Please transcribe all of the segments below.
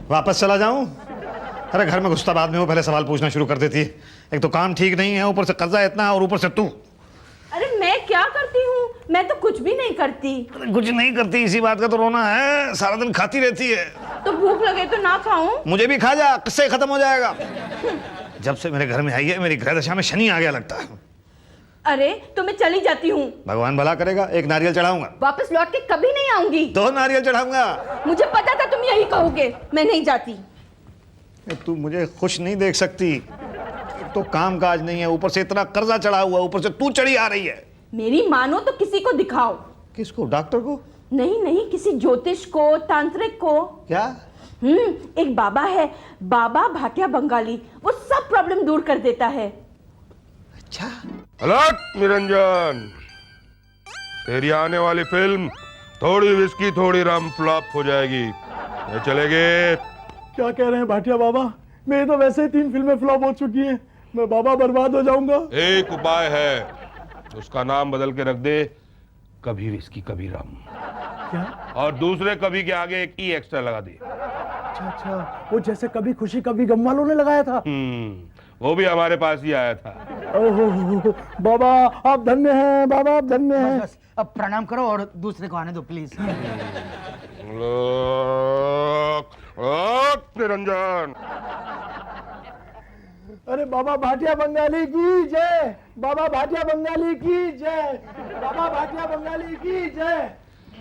वापस चला जाऊं? अरे घर में घुसता बाद में वो पहले सवाल पूछना शुरू कर देती है। एक तो काम ठीक नहीं है, ऊपर से कर्जा इतना, और ऊपर से तू। अरे मैं क्या करती हूँ? मैं तो कुछ भी नहीं करती। कुछ नहीं करती, इसी बात का तो रोना है। सारा दिन खाती रहती है। तो भूख लगे तो ना खाऊं? मुझे भी खा जा, किससे खत्म हो जाएगा। जब से मेरे घर में आई है, मेरी ग्रह दशा में शनि आ गया लगता है। अरे तो मैं चली जाती हूँ। भगवान भला करेगा, एक नारियल चढ़ाऊंगा। वापस लौट के कभी नहीं आऊंगी। 2 नारियल चढ़ाऊंगा। मुझे पता था तुम यही कहोगे। मैं नहीं जाती। तू मुझे खुश नहीं देख सकती। तो काम काज नहीं है, ऊपर से इतना कर्जा चढ़ा हुआ, ऊपर से तू चढ़ी आ रही है। मेरी मानो तो किसी को दिखाओ। किसको? डॉक्टर को? नहीं नहीं, किसी ज्योतिष को, तांत्रिक को। क्या? एक बाबा है, बाबा भाटिया बंगाली, वो सब प्रॉब्लम दूर कर देता है। अच्छा। अलर्ट निरंजन, तेरी आने वाली फिल्म थोड़ी विस्की थोड़ी रम फ्लॉप हो जाएगी। ये चलेगी? क्या कह रहे हैं भाटिया बाबा? मेरी तो वैसे ही 3 फिल्में फ्लॉप हो चुकी हैं। मैं बाबा बर्बाद हो जाऊंगा। एक उपाय है, उसका नाम बदल के रख दे, कभी विस्की कभी रम। क्या? और दूसरे कभी के आगे एक ई एक्स्ट्रा लगा दे। अच्छा, वो जैसे कभी खुशी कभी गम वालों ने लगाया था। वो भी हमारे पास ही आया था। ओहो, बाबा आप धन्य हैं, बाबा आप धन्य हैं। बस अब प्रणाम करो और दूसरे को आने दो प्लीज। निरंजन, अरे बाबा भाटिया बंगाली की जय, बाबा भाटिया बंगाली की जय, बाबा भाटिया बंगाली की जय,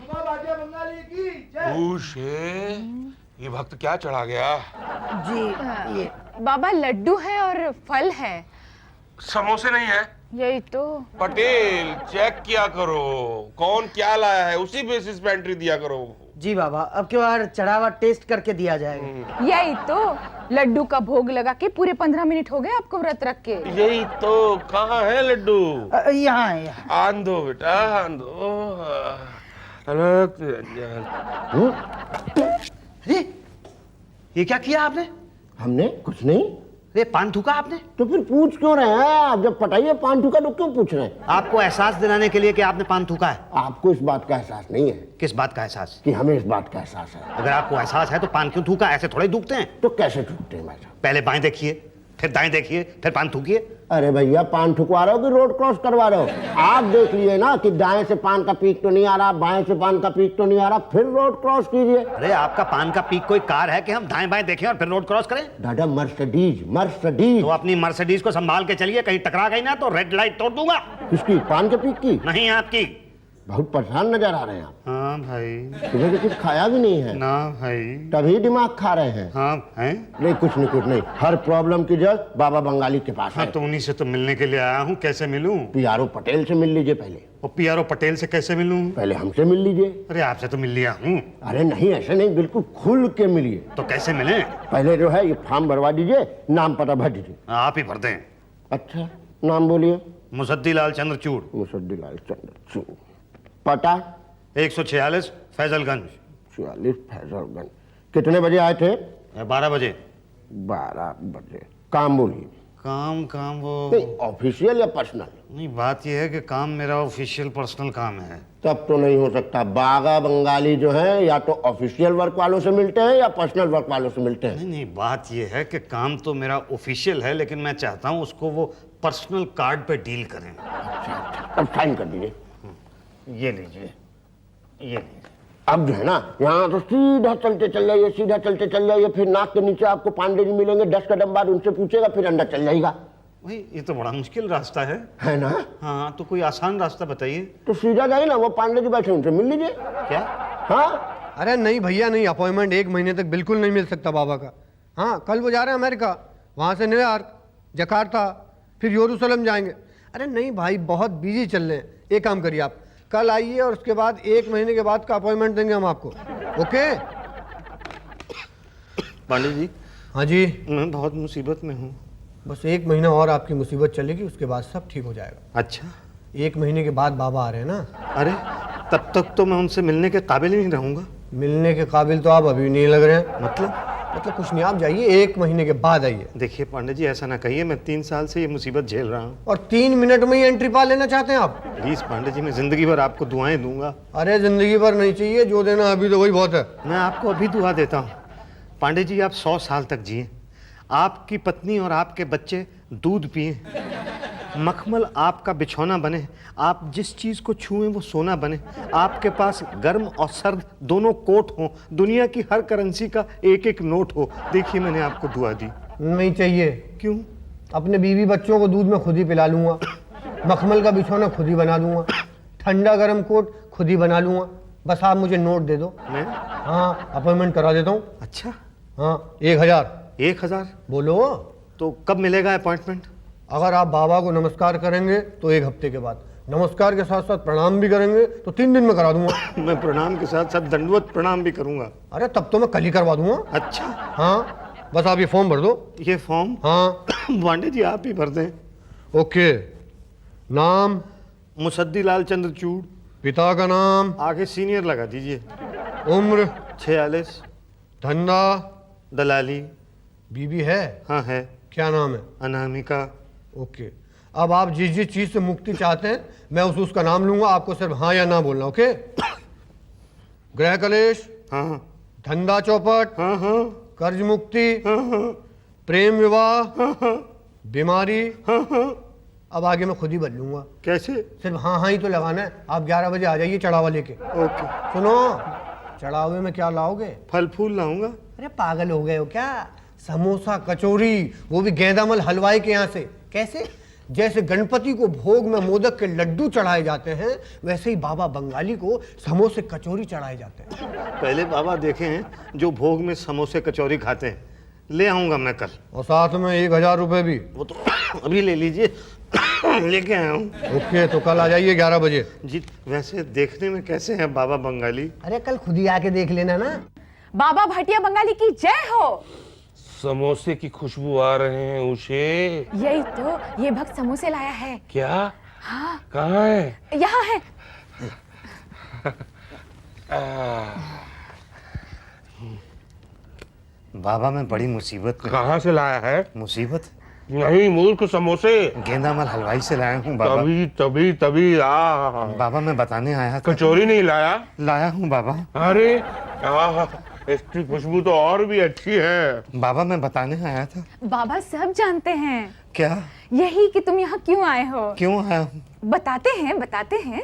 बाबा भाटिया बंगाली की जय। ये भक्त क्या चढ़ा गया? जी ये बाबा लड्डू है और फल है। समोसे नहीं है? यही तो। पटेल चेक किया करो, कौन क्या लाया है, उसी बेसिस पे एंट्री दिया करो। जी बाबा, अब की बार चढ़ावा टेस्ट करके दिया जाएगा। यही तो, लड्डू का भोग लगा के पूरे 15 मिनट हो गए आपको व्रत रख के। यही तो, कहाँ है लड्डू? यहाँ है, यहाँ। आन दो बेटा, आन दो। अरे ये क्या किया आपने? हमने कुछ नहीं। अरे पान थूका आपने? तो फिर पूछ क्यों रहे हैं आप? जब पटाइए पान थूका तो क्यों पूछ रहे हैं? आपको एहसास दिलाने के लिए कि आपने पान थूका है। आपको इस बात का एहसास नहीं है किस बात का एहसास? कि हमें इस बात का एहसास है। अगर आपको एहसास है तो पान क्यों थूका? ऐसे थोड़े थूकते हैं। तो कैसे थूकते हैं भाई साहब? पहले बाएं देखिए, फिर दाएं देखिए, फिर पान थूकिए। अरे भैया, पान थुकवा रहे हो कि रोड क्रॉस करवा रहे हो? आप देख लिए ना कि दाएं से पान का पीक तो नहीं आ रहा, बाएं से पान का पीक तो नहीं आ रहा, फिर रोड क्रॉस कीजिए। अरे आपका पान का पीक कोई कार है कि हम दाएं बाएं देखें और फिर रोड क्रॉस करें? दादा मर्सिडीज, मर्सिडीज। तो अपनी मर्सिडीज को संभाल के चलिए, कहीं टकरा गई ना तो रेड लाइट तोड़ दूंगा। किसकी? पान के पीक की? नहीं आपकी। बहुत परेशान नजर आ रहे हैं आप। हाँ भाई। सुबह से कुछ खाया भी नहीं है ना भाई। तभी दिमाग खा रहे हैं। हाँ हैं? नहीं कुछ नहीं, कुछ नहीं। हर प्रॉब्लम की जड़ बाबा बंगाली के पास हाँ है। तो उन्हीं से तो मिलने के लिए आया हूँ। कैसे मिलूं? पीआरओ पटेल से मिल लीजिए पहले। और पीआरओ पटेल से कैसे मिलूं? पहले हमसे मिल लीजिए। अरे आपसे तो मिल लिया हूँ। अरे नहीं, ऐसे नहीं, बिल्कुल खुल के मिलिए। तो कैसे मिले? पहले जो है ये फॉर्म भरवा दीजिए, नाम पता भर दीजिए। आप ही भर दें। अच्छा, नाम बोलिए। मुसद्दीलाल चंद्रचूड़। मुसद्दीलाल चंद्रचूड़। पता? 146 फैजलगंज। 44 फैजलगंज। कितने बजे आए थे? 12 बजे। 12 बजे। काम बोलिए। काम काम वो नहीं, ऑफिशियल या पर्सनल? नहीं, बात यह है कि काम मेरा ऑफिशियल पर्सनल काम है। तब तो नहीं हो सकता। बागा बंगाली जो है या तो ऑफिशियल वर्क वालों से मिलते हैं या पर्सनल वर्क वालों से मिलते हैं। नहीं नहीं, बात यह है कि काम तो मेरा ऑफिशियल है, लेकिन मैं चाहता हूँ उसको वो पर्सनल कार्ड पे डील करें। अच्छा, तब साइन कर दीजिए। ये लीजिए, ये लीजिए। अब जो है ना, यहाँ तो सीधा चलते चल जाइए, सीधा चलते चल जाइए, फिर नाक के नीचे आपको पांडे जी मिलेंगे। 10 कदम बाद उनसे पूछेगा, फिर अंदर चल जाएगा। भाई ये तो बड़ा मुश्किल रास्ता है ना? हाँ, तो कोई आसान रास्ता बताइए। तो सीधा जाइए ना, वो पांडे जी बैठे, उनसे मिल लीजिए। क्या? हाँ। अरे नहीं भैया नहीं, अपॉइंटमेंट 1 महीने तक बिल्कुल नहीं मिल सकता बाबा का। हाँ, कल वो जा रहे हैं अमेरिका, वहाँ से न्यूयॉर्क, जकार्ता, फिर यरूशलेम जाएंगे। अरे नहीं भाई, बहुत बिजी चल रहे हैं। एक काम करिए, आप कल आइए और उसके बाद 1 महीने के बाद का अपॉइंटमेंट देंगे हम आपको। ओके पांडे जी? हाँ जी। मैं बहुत मुसीबत में हूँ। बस 1 महीना और आपकी मुसीबत चलेगी, उसके बाद सब ठीक हो जाएगा। अच्छा, 1 महीने के बाद बाबा आ रहे हैं ना। अरे तब तक तो मैं उनसे मिलने के काबिल ही नहीं रहूँगा। मिलने के काबिल तो आप अभी नहीं लग रहे हैं। मतलब कुछ नहीं, आप जाइए, 1 महीने के बाद आइए। देखिए पांडे जी, ऐसा ना कहिए, मैं 3 साल से ये मुसीबत झेल रहा हूँ। और 3 मिनट में ही एंट्री पा लेना चाहते हैं आप? प्लीज पांडे जी, मैं जिंदगी भर आपको दुआएं दूंगा। अरे जिंदगी भर नहीं चाहिए, जो देना अभी तो वही बहुत है। मैं आपको अभी दुआ देता हूँ, पांडे जी आप 100 साल तक जिए, आपकी पत्नी और आपके बच्चे दूध पिए, मखमल आपका बिछौना बने, आप जिस चीज को छुएं वो सोना बने, आपके पास गर्म और सर्द दोनों कोट हो, दुनिया की हर करेंसी का एक एक नोट हो। देखिए मैंने आपको दुआ दी। नहीं चाहिए। क्यों? अपने बीवी बच्चों को दूध में खुद ही पिला लूंगा, मखमल का बिछौना खुद ही बना दूंगा, ठंडा गर्म कोट खुद ही बना लूंगा। बस आप मुझे नोट दे दो। मैं? हाँ, अपॉइंटमेंट करा देता हूँ। अच्छा, हाँ, 1000। 1000? बोलो। तो कब मिलेगा अपॉइंटमेंट? अगर आप बाबा को नमस्कार करेंगे तो 1 हफ्ते के बाद, नमस्कार के साथ साथ प्रणाम भी करेंगे तो 3 दिन में करा दूंगा। मैं प्रणाम के साथ साथ दंडवत प्रणाम भी करूंगा। अरे तब तो मैं कल ही करवा दूंगा। अच्छा, हाँ, बस आप ये फॉर्म भर दो। ये फॉर्म? हाँ। पांडे जी आप ही भर दें। ओके। नाम? मुसद्दी लाल चंद्रचूड़। पिता का नाम? आगे सीनियर लगा दीजिए। उम्र? 46। धंधा? दलाली। बीवी है? हाँ है। क्या नाम है? अनामिका। ओके। अब आप जिस जिस चीज से मुक्ति चाहते हैं मैं उसका नाम लूंगा, आपको सिर्फ हाँ या ना बोलना। ओके? गृह कलेश? हाँ धंधा चौपट? हाँ हाँ कर्ज मुक्ति? हाँ प्रेम विवाह? हाँ बीमारी? हाँ। अब आगे मैं खुद ही बदलूंगा। कैसे? सिर्फ हाँ हाँ ही तो लगाना है। आप 11 बजे आ जाइए चढ़ावा लेके। ओके। सुनो, चढ़ावे में क्या लाओगे? फल फूल लाऊंगा। अरे पागल हो गए हो क्या? समोसा कचौरी, वो भी गेंदामल हलवाई के यहाँ से। कैसे? जैसे गणपति को भोग में मोदक के लड्डू चढ़ाए जाते हैं, वैसे ही बाबा बंगाली को समोसे कचौरी चढ़ाए जाते हैं। पहले बाबा देखे हैं जो भोग में समोसे कचौरी खाते हैं। ले आऊंगा मैं कल। और साथ में 1000 रुपए भी। वो तो अभी ले लीजिए। लेके आया हूँ। ओके, तो कल आ जाइए 11 बजे। जी, वैसे देखने में कैसे हैं बाबा बंगाली? अरे कल खुद ही आके देख लेना ना। बाबा भाटिया बंगाली की जय हो। समोसे की खुशबू आ रहे हैं उसे। यही तो, ये भक्त समोसे लाया है। क्या? हाँ। कहाँ है? यहाँ है। बाबा मैं बड़ी मुसीबत में। कहाँ से लाया है? मुसीबत? नहीं मूर्ख, समोसे। गेंदामल हलवाई से लाया हूँ बाबा। तभी तभी तभी बाबा मैं बताने आया था। कचौरी नहीं लाया? लाया हूँ बाबा। अरे इसकी खुशबू तो और भी अच्छी है। बाबा मैं बताने आया था। बाबा सब जानते हैं। क्या? यही कि तुम यहाँ क्यों आए हो। क्यों आया हूँ? बताते हैं।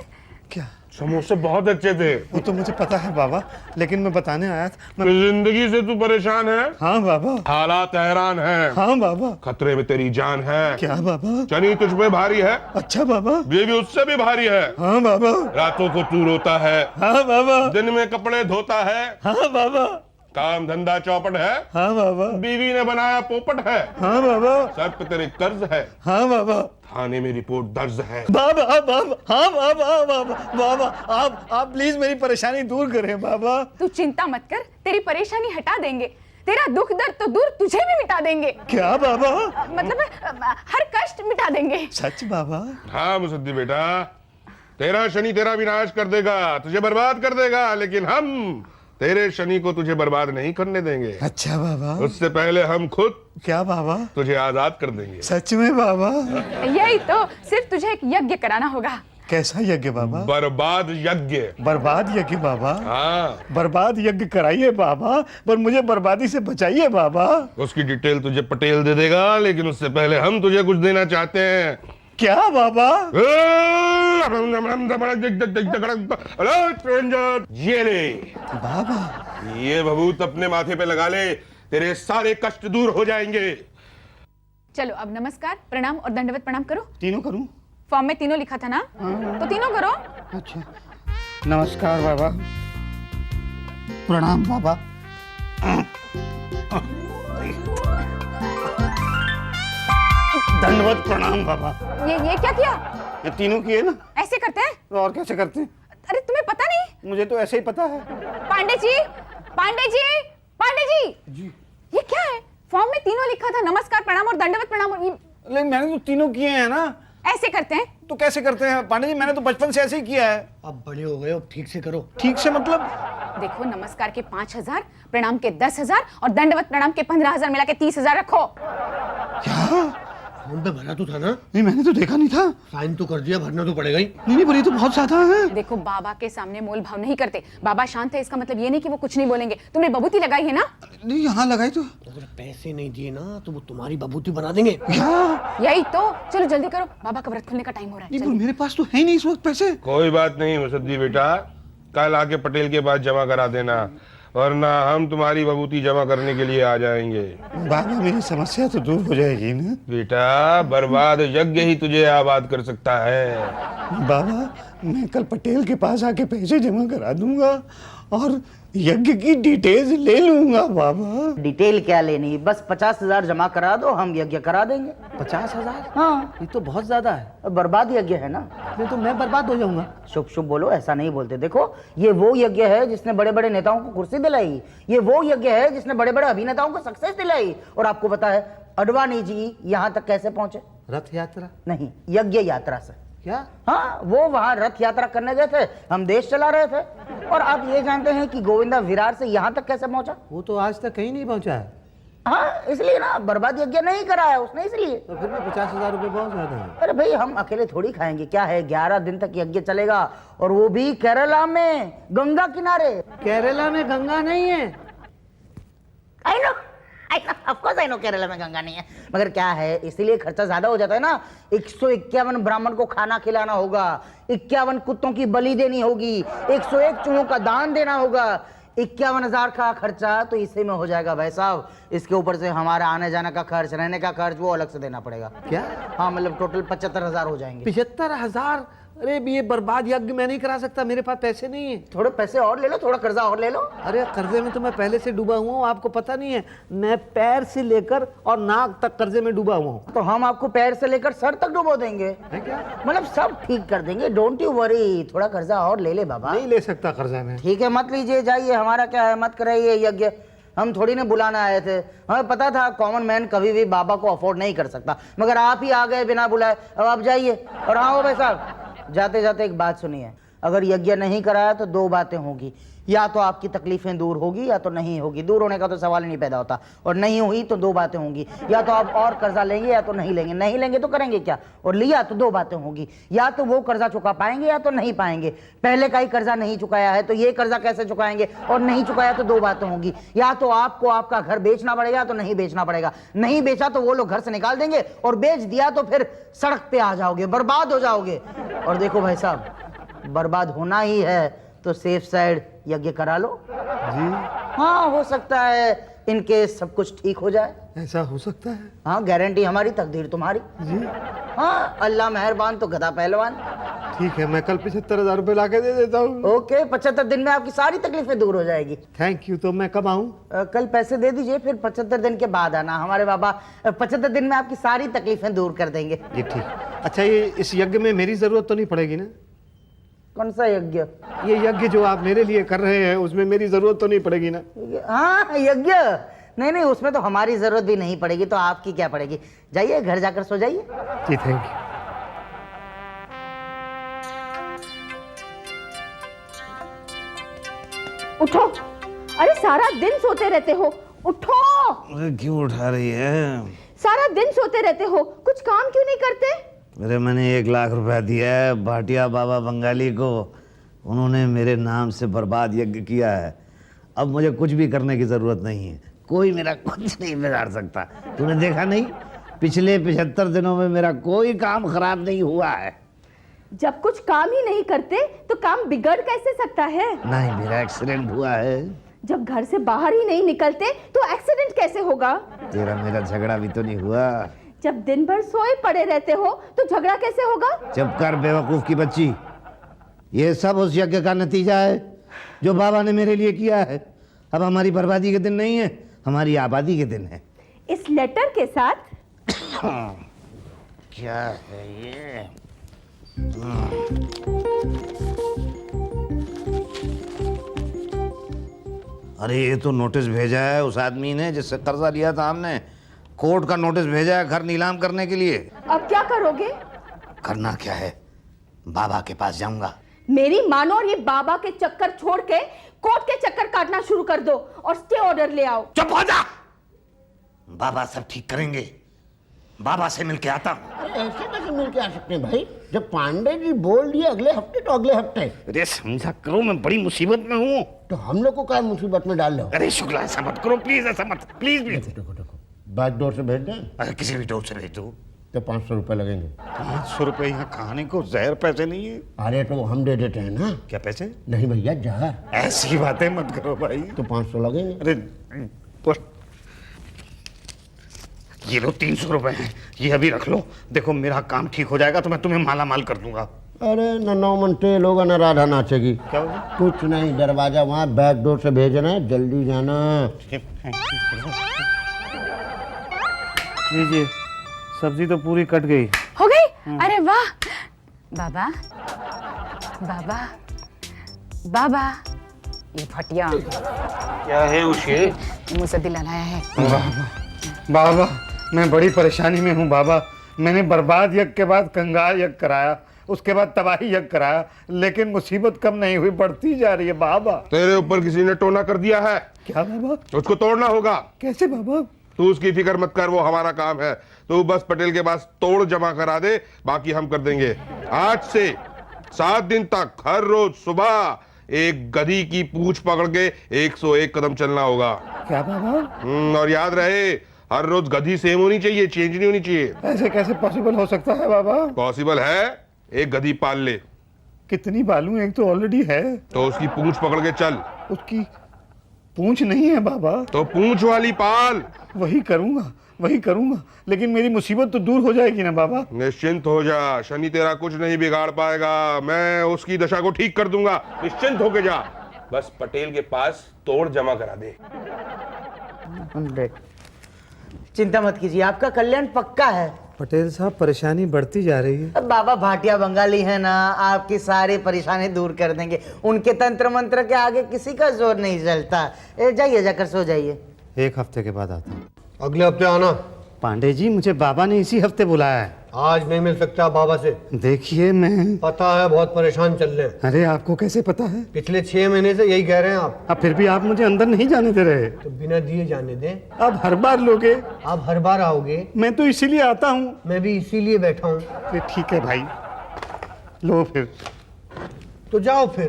क्या? समोसे बहुत अच्छे थे। वो तो मुझे पता है बाबा, लेकिन मैं बताने आया था। जिंदगी से तू परेशान है? हाँ बाबा। हालात हैरान है। हाँ बाबा। खतरे में तेरी जान है। क्या बाबा? चनी तुझ पे भारी है। अच्छा बाबा। ये भी उससे भी भारी है। हाँ बाबा। रातों को तू रोता है। हाँ बाबा। दिन में कपड़े धोता है। हाँ बाबा। काम धंधा चौपट है। हाँ बाबा। बीवी ने बनाया पोपट है। हाँ बाबा। सर पे तेरे कर्ज है। हाँ बाबा। थाने में रिपोर्ट दर्ज है। बाबा बाबा। हाँ बाबा बाबा बाबा आप प्लीज मेरी परेशानी दूर करें बाबा। तू चिंता मत कर, तेरी परेशानी हटा देंगे। तेरा दुख दर्द तो दूर, तुझे भी मिटा देंगे। क्या बाबा? मतलब हर कष्ट मिटा देंगे। सच बाबा? हाँ मुसद्दी बेटा, तेरा शनि तेरा विनाश कर देगा, तुझे बर्बाद कर देगा, लेकिन हम तेरे शनि को तुझे बर्बाद नहीं करने देंगे। अच्छा बाबा। उससे पहले हम खुद क्या बाबा? तुझे आजाद कर देंगे। सच में बाबा? यही तो, सिर्फ तुझे एक यज्ञ कराना होगा। कैसा यज्ञ बाबा? बर्बाद यज्ञ। बर्बाद यज्ञ बाबा? हाँ। बर्बाद यज्ञ कराइए बाबा, पर मुझे बर्बादी से बचाइए बाबा। उसकी डिटेल तुझे पटेल दे देगा, लेकिन उससे पहले हम तुझे कुछ देना चाहते हैं। क्या बाबा? ये ले बाबा। ये भभूत अपने माथे पे लगा ले, तेरे सारे कष्ट दूर हो जाएंगे। चलो अब नमस्कार, प्रणाम और दंडवत प्रणाम करो। तीनों करूं? फॉर्म में तीनों लिखा था ना, तो तीनों करो। अच्छा। नमस्कार बाबा। प्रणाम बाबा। दंडवत प्रणाम बाबा। ये क्या किया? ये तीनों किए ना? ऐसे करते हैं? तो और कैसे करते हैं? अरे तुम्हें पता नहीं? मुझे तो ऐसे ही पता है। पांडे जी, पांडे जी, पांडे जी, ये क्या है? फॉर्म में तीनों लिखा था, नमस्कार प्रणाम और दंडवत प्रणाम। और लेकिन मैंने तो तीनों किए हैं ना। ऐसे करते हैं? तो कैसे करते हैं पांडे जी? मैंने तो बचपन से ऐसे ही किया है। अब बड़े हो गए हो, ठीक से करो। ठीक से मतलब? देखो, नमस्कार के 5000, प्रणाम के 10000 और दंडवत प्रणाम के 15000 मिला के 30000 रखो। क्या? फॉर्म पे भरा तो था ना? नहीं मैंने तो देखा नहीं था। साइन तो कर दिया, भरना तो पड़ेगा ही। नहीं पर ये तो बहुत ज्यादा है। देखो बाबा के सामने मोल भाव नहीं करते। बाबा शांत है, इसका मतलब ये नहीं कि वो कुछ नहीं बोलेंगे। तुमने बबूती लगाई है ना? नहीं यहाँ लगाई तो। अगर पैसे नहीं दिए ना तो वो तुम्हारी बबूती बना देंगे। यही तो। चलो जल्दी करो, बाबा का व्रत खुलने का टाइम हो रहा है। नहीं मेरे पास तो है ही नहीं इस वक्त पैसे। कोई बात नहीं मुसद्दी बेटा, कल आके पटेल के पास जमा करा देना, वरना हम तुम्हारी बबूती जमा करने के लिए आ जाएंगे। बाबा मेरी समस्या तो दूर हो जाएगी ना। बेटा बर्बाद यज्ञ ही तुझे आबाद कर सकता है। बाबा मैं कल पटेल के पास आके पैसे जमा करा दूंगा और यज्ञ की डिटेल्स ले लूंगा। बाबा डिटेल क्या लेनी, बस 50,000 जमा करा दो, हम यज्ञ करा देंगे। 50,000? हाँ, ये तो बहुत ज्यादा है। बर्बाद यज्ञ है ना। नहीं तो मैं बर्बाद हो जाऊंगा। शुभ शुभ बोलो, ऐसा नहीं बोलते। देखो ये वो यज्ञ है जिसने बड़े बड़े नेताओं को कुर्सी दिलाई, ये वो यज्ञ है जिसने बड़े बड़े अभिनेताओं को सक्सेस दिलाई। और आपको पता है अडवाणी जी यहाँ तक कैसे पहुंचे? रथ यात्रा? नहीं, यज्ञ यात्रा से। क्या? हाँ, वो वहां रथ यात्रा करने गए थे, हम देश चला रहे थे। और आप ये जानते हैं कि गोविंदा विरार से यहाँ तक कैसे पहुंचा? वो तो आज तक कहीं नहीं पहुंचा है। हाँ, इसलिए ना, बर्बाद यज्ञ नहीं कराया उसने, इसलिए। तो फिर भी 50,000 रुपए बहुत ज्यादा है। अरे भाई हम अकेले थोड़ी खाएंगे, क्या है 11 दिन तक यज्ञ चलेगा, और वो भी केरला में, गंगा किनारे। केरला में गंगा नहीं है। I know of course I know Kerala में गंगा नहीं है, मगर क्या है, इसीलिए खर्चा ज्यादा हो जाता है ना। 151 ब्राह्मण को खाना खिलाना होगा, 51 कुत्तों की बलि देनी होगी, 101 चूहों का दान देना होगा, 51,000 का खर्चा तो इसी में हो जाएगा भाई साहब। इसके ऊपर से हमारा आने जाने का खर्च, रहने का खर्च, वो अलग से देना पड़ेगा। क्या? हाँ, मतलब टोटल 75,000 हो जाएंगे। 75,000? अरे ये बर्बाद यज्ञ मैं नहीं करा सकता, मेरे पास पैसे नहीं है। थोड़े पैसे और ले लो, थोड़ा कर्जा और ले लो। अरे कर्जे में तो मैं पहले से डूबा हुआ हूँ, आपको पता नहीं है। मैं पैर से लेकर और नाक तक कर्जे में डूबा हुआ हूँ। तो हम आपको पैर से लेकर सर तक डुबो देंगे, मतलब सब ठीक कर देंगे, डोंट यू वरी। थोड़ा कर्जा और ले ले बाबा। नहीं ले सकता कर्जा में। ठीक है, मत लीजिए, जाइए, हमारा क्या है, मत कराइए यज्ञ। हम थोड़ी ने बुलाना आए थे, हमें पता था कॉमन मैन कभी भी बाबा को अफोर्ड नहीं कर सकता, मगर आप ही आ गए बिना बुलाए। अब आप जाइए। और हाँ भाई साहब, जाते जाते एक बात सुनिए, अगर यज्ञ नहीं कराया तो 2 बातें होगी, या तो आपकी तकलीफें दूर होगी या तो नहीं होगी। दूर होने का तो सवाल ही नहीं पैदा होता, और नहीं हुई तो 2 बातें होंगी, या तो आप और कर्जा लेंगे या तो नहीं लेंगे। नहीं लेंगे तो करेंगे क्या, और लिया तो 2 बातें होंगी, या तो वो कर्जा चुका पाएंगे या तो नहीं पाएंगे। पहले का ही कर्जा नहीं चुकाया है तो ये कर्जा कैसे चुकाएंगे, और नहीं चुकाया तो 2 बातें होंगी, या तो आपको आपका घर बेचना पड़ेगा या तो नहीं बेचना पड़ेगा। नहीं बेचा तो वो लोग घर से निकाल देंगे, और बेच दिया तो फिर सड़क पे आ जाओगे, बर्बाद हो जाओगे। और देखो भाई साहब, बर्बाद होना ही है तो सेफ साइड यज्ञ करा लो जी। हाँ, हो सकता है इनके सब कुछ ठीक हो जाए। ऐसा हो सकता है? हाँ, गारंटी हमारी, तकदीर तुम्हारी जी। हाँ, अल्लाह मेहरबान तो गधा पहलवान। ठीक है, मैं कल 75,000 रुपए ला के दे देता हूँ। ओके, 75 दिन में आपकी सारी तकलीफें दूर हो जाएगी। Thank you. तो मैं कब आऊँ? कल पैसे दे दीजिए, फिर 75 दिन के बाद आना। हमारे बाबा 75 दिन में आपकी सारी तकलीफें दूर कर देंगे। जी ठीक। अच्छा, ये इस यज्ञ में मेरी जरूरत तो नहीं पड़ेगी ना? कौन सा यज्ञ? ये यज्ञ जो आप मेरे लिए कर रहे हैं उसमें मेरी जरूरत तो नहीं पड़ेगी ना? हाँ, यज्ञ नहीं नहीं, उसमें तो हमारी जरूरत भी नहीं पड़ेगी, तो आपकी क्या पड़ेगी। जाइए, घर जाकर सो जाइए। जी थैंक यू। उठो, अरे सारा दिन सोते रहते हो, उठो। अरे क्यों उठा रही है? सारा दिन सोते रहते हो, कुछ काम क्यों नहीं करते? अरे मैंने 1 लाख रुपया दिया है भाटिया बाबा बंगाली को, उन्होंने मेरे नाम से बर्बाद यज्ञ किया है। अब मुझे कुछ भी करने की जरूरत नहीं है, कोई मेरा कुछ नहीं बिगाड़ सकता। तूने देखा नहीं, पिछले 75 दिनों में मेरा कोई काम खराब नहीं हुआ है। जब कुछ काम ही नहीं करते तो काम बिगड़ कैसे सकता है? नहीं, मेरा एक्सीडेंट हुआ है। जब घर से बाहर ही नहीं निकलते तो एक्सीडेंट कैसे होगा? तेरा मेरा झगड़ा भी तो नहीं हुआ। जब दिन भर सोए पड़े रहते हो तो झगड़ा कैसे होगा? चुप कर बेवकूफ की बच्ची, ये सब उस यज्ञ का नतीजा है जो बाबा ने मेरे लिए किया है। अब हमारी बर्बादी के दिन नहीं है, हमारी आबादी के दिन है। इस लेटर के साथ क्या है ये? अरे ये तो नोटिस भेजा है उस आदमी ने जिससे कर्जा लिया था हमने। कोर्ट का नोटिस भेजा है घर नीलाम करने के लिए। अब क्या करोगे? करना क्या है, बाबा के पास जाऊंगा। मेरी मानो और ये बाबा के चक्कर छोड़ के कोर्ट के चक्कर काटना शुरू कर दो और स्टे ऑर्डर ले आओ। चुप हो जा, बाबा सब ठीक करेंगे। बाबा से मिलके आता हूँ। ऐसे कैसे मिल के आ सकते हैं भाई? जब पांडे जी बोल दिए अगले हफ्ते तो अगले हफ्ते। अरे समझा करो, मैं बड़ी मुसीबत में हूँ। तो हम लोग को क्या मुसीबत में डाल लो? अरे शुक्ला, ऐसा मत करो प्लीज, ऐसा मत, प्लीज प्लीज। देखो देखो, बैक डोर से भेज दें अरे किसी भी डोर से भेज दो। तो 500 रुपये लगेंगे। 500 रुपये यहाँ खाने को जहर पैसे नहीं है। अरे तो हम दे देते हैं ना। क्या पैसे? नहीं भैया, जहर। ऐसी बातें मत करो भाई। तो 500 लगेंगे। अरे ये लो 300 रुपए हैं, ये अभी रख लो। देखो मेरा काम ठीक हो जाएगा तो मैं तुम्हें माला माल कर दूंगा। अरे न 9 मन तेल होगा न राधा नाचेगी। क्या होगा? कुछ नहीं, दरवाजा वहाँ बैक डोर से भेजना है, जल्दी जाना। लीजिए, सब्जी तो पूरी कट गई। हो गई? अरे वाह। बाबा बाबा बाबा, ये फटिया क्या है उसे? मुझसे दिल लाया है। बाबा मैं बड़ी परेशानी में हूँ बाबा। मैंने बर्बाद यज्ञ के बाद कंगाल यज्ञ कराया, उसके बाद तबाही यज्ञ कराया, लेकिन मुसीबत कम नहीं हुई, बढ़ती जा रही है बाबा। तेरे ऊपर किसी ने टोना कर दिया है। क्या बाबा? उसको तोड़ना होगा। कैसे बाबा? तू उसकी फिक्र मत कर, वो हमारा काम है। तू बस पटेल के पास तोड़ जमा करा दे, बाकी हम कर देंगे। आज से 7 दिन तक हर रोज सुबह एक गधी की पूंछ पकड़ के 101 कदम चलना होगा। क्या बाबा? और याद रहे, हर रोज गधी सेम होनी चाहिए, चेंज नहीं होनी चाहिए। ऐसे कैसे पॉसिबल हो सकता है बाबा? पॉसिबल है, एक गधी पाल ले। कितनी पालूं? एक तो ऑलरेडी है। तो उसकी पूंछ पकड़ के चल। उसकी पूंछ नहीं है बाबा। तो पूंछ वाली पाल। वही करूंगा, लेकिन मेरी मुसीबत तो दूर हो जाएगी ना बाबा। निश्चिंत हो जा, शनि तेरा कुछ नहीं बिगाड़ पाएगा। मैं उसकी दशा को ठीक कर दूंगा, निश्चिंत होके जा। बस पटेल के पास तोड़ जमा करा दे। 100। चिंता मत कीजिए, आपका कल्याण पक्का है। पटेल साहब परेशानी बढ़ती जा रही है। अब बाबा भाटिया बंगाली है ना, आपकी सारी परेशानी दूर कर देंगे। उनके तंत्र मंत्र के आगे किसी का जोर नहीं चलता। जाइए, जाकर सो जाइए। 1 हफ्ते के बाद आता हूँ। अगले हफ्ते आना। पांडे जी, मुझे बाबा ने इसी हफ्ते बुलाया है। आज नहीं मिल सकता बाबा से। देखिए मैं। पता है बहुत परेशान चल रहे हैं। अरे आपको कैसे पता है? पिछले 6 महीने से यही कह रहे हैं आप। अब फिर भी आप मुझे अंदर नहीं जाने दे रहे। तो बिना दिए जाने दें। अब हर बार लोगे? आप हर बार आओगे। मैं तो इसीलिए आता हूँ। मैं भी इसीलिए बैठा हूँ। फिर ठीक है भाई, लो फिर। तो जाओ फिर।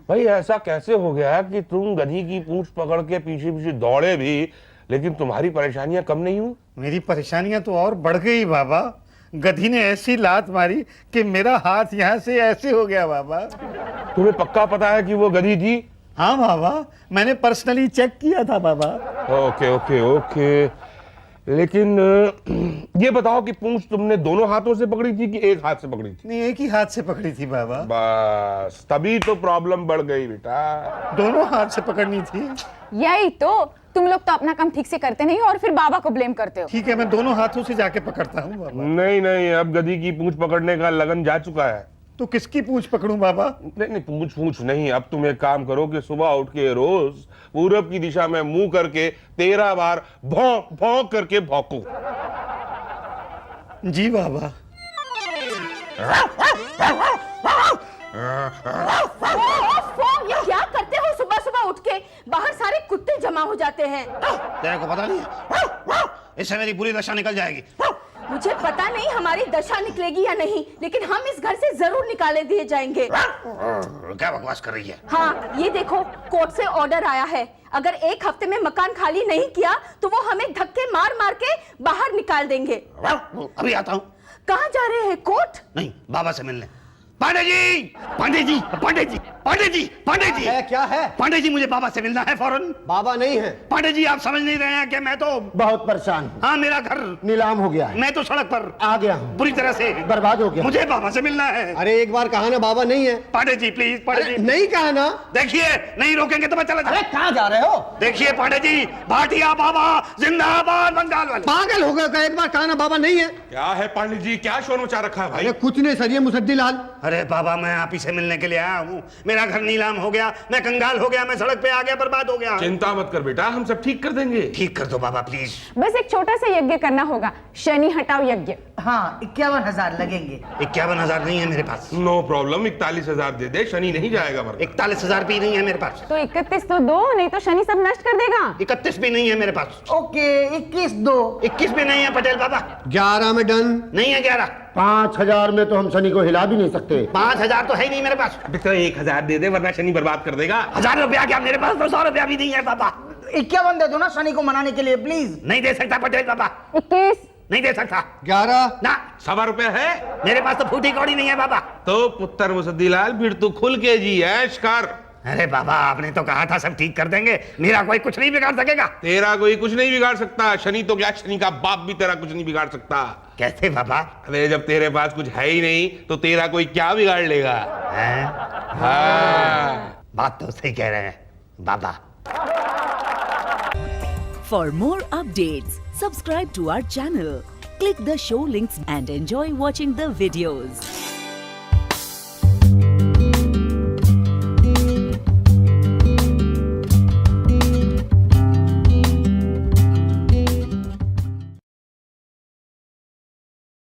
भाई ऐसा कैसे हो गया कि तुम गधी की पूंछ पकड़ के पीछे पीछे दौड़े भी, लेकिन तुम्हारी परेशानियां कम नहीं हुई? मेरी परेशानियां तो और बढ़ गई बाबा। गधी ने ऐसी लात मारी कि मेरा हाथ यहाँ से ऐसे हो गया बाबा। तुम्हें पक्का पता है कि वो गधी थी? हाँ बाबा, मैंने पर्सनली चेक किया था बाबा। ओके ओके ओके, लेकिन ये बताओ कि पूंछ तुमने दोनों हाथों से पकड़ी थी कि एक हाथ से पकड़ी थी? नहीं, एक ही हाथ से पकड़ी थी बाबा। बस तभी तो प्रॉब्लम बढ़ गई बेटा। दोनों हाथ से पकड़नी थी। यही तो, तुम लोग तो अपना काम ठीक से करते नहीं और फिर बाबा को ब्लेम करते हो। ठीक है, मैं दोनों हाथों से जाके पकड़ता हूँ बाबा। नहीं नहीं, अब गधी की पूंछ पकड़ने का लगन जा चुका है। तो किसकी पूंछ पकड़ूं बाबा? नहीं नहीं, पूंछ नहीं। अब तुम एक काम करो कि सुबह उठ के रोज पूरब की दिशा में मुंह करके 13 बार भौंक भौंक करके भौंको। जी बाबा। ये क्या करते हो? सुबह सुबह उठ के बाहर सारे कुत्ते जमा हो जाते हैं। तेरे को पता नहीं है? इससे मेरी पूरी दशा निकल जाएगी। मुझे पता नहीं हमारी दशा निकलेगी या नहीं, लेकिन हम इस घर से जरूर निकाले दिए जाएंगे। क्या बकवास कर रही है? हाँ, ये देखो, कोर्ट से ऑर्डर आया है। अगर 1 हफ्ते में मकान खाली नहीं किया तो वो हमें धक्के मार मार के बाहर निकाल देंगे। अभी आता हूँ। कहाँ जा रहे हैं? कोर्ट? नहीं, बाबा से मिलने। पांडे जी, पांडे जी, पांडे जी, पांडे जी, पांडे जी। है क्या है? पांडे जी, मुझे बाबा से मिलना है फौरन। बाबा नहीं है। पांडे जी, आप समझ नहीं रहे हैं कि मैं तो बहुत परेशान हूँ। हाँ, मेरा घर नीलाम हो गया है। मैं तो सड़क पर आ गया हूँ। बुरी तरह से बर्बाद हो गया। मुझे बाबा से मिलना है। अरे एक बार कहा ना बाबा नहीं है। पांडे जी प्लीज, पांडे जी। नहीं कहा ना। देखिए, नहीं रोकेंगे तो मैं चला जाऊँ। कहाँ जा रहे हो? देखिए पांडे जी, भाटिया बाबा जिंदाबाद, बंगाल वाले। पागल हो गया? एक बार कहा ना बाबा नहीं है। क्या है पांडे जी, क्या शोर मचा रखा है भाई? अरे कुछ नहीं सर, ये मुसद्दी लाल। अरे बाबा, मैं आप ही से मिलने के लिए आया हूँ। मेरा घर नीलाम हो गया, मैं कंगाल हो गया, मैं सड़क पे आ गया, बर्बाद हो गया। चिंता मत कर बेटा, हम सब ठीक कर देंगे। ठीक कर दो बाबा प्लीज। बस एक छोटा सा यज्ञ करना होगा, शनि हटाओ यज्ञ। हाँ 51,000 लगेंगे। 51,000 नहीं है मेरे पास। नो प्रॉब्लम, 41,000 दे दे, शनि नहीं जाएगा वरना। 41,000 भी नहीं है मेरे पास। तो 31 तो दो, नहीं तो शनि सब नष्ट कर देगा। 31 भी नहीं है मेरे पास। ओके 21 दो। 21 भी नहीं है पटेल बाबा। 11 में डन। नहीं है 11। 5,000 में तो हम शनि को हिला भी नहीं सकते। 5,000 तो है ही नहीं मेरे पास। बेटा 1,000 दे दे वरना शनि बर्बाद कर देगा। 1,000 रुपया क्या, मेरे पास तो 100 रुपया भी नहीं है बाबा। 51 दे दो ना शनि को मनाने के लिए प्लीज। नहीं दे सकता पटेल बाबा, 21। नहीं दे सकता। 11। ना, 1.25 रुपया है मेरे पास तो फूटी कौड़ी नहीं है बाबा। तो पुत्र मुसद्दीलाल फिर तू खुल के जी ऐश कर। अरे बाबा, आपने तो कहा था सब ठीक कर देंगे, मेरा कोई कुछ नहीं बिगाड़ सकेगा। तेरा कोई कुछ नहीं बिगाड़ सकता। शनि तो क्या, शनि का बाप भी तेरा कुछ नहीं बिगाड़ सकता। कैसे बाबा? अरे जब तेरे पास कुछ है ही नहीं तो तेरा कोई क्या बिगाड़ लेगा? हैं? हाँ। बात तो सही कह रहे हैं बाबा। For more updates, subscribe to our channel, click the show links and enjoy watching the videos.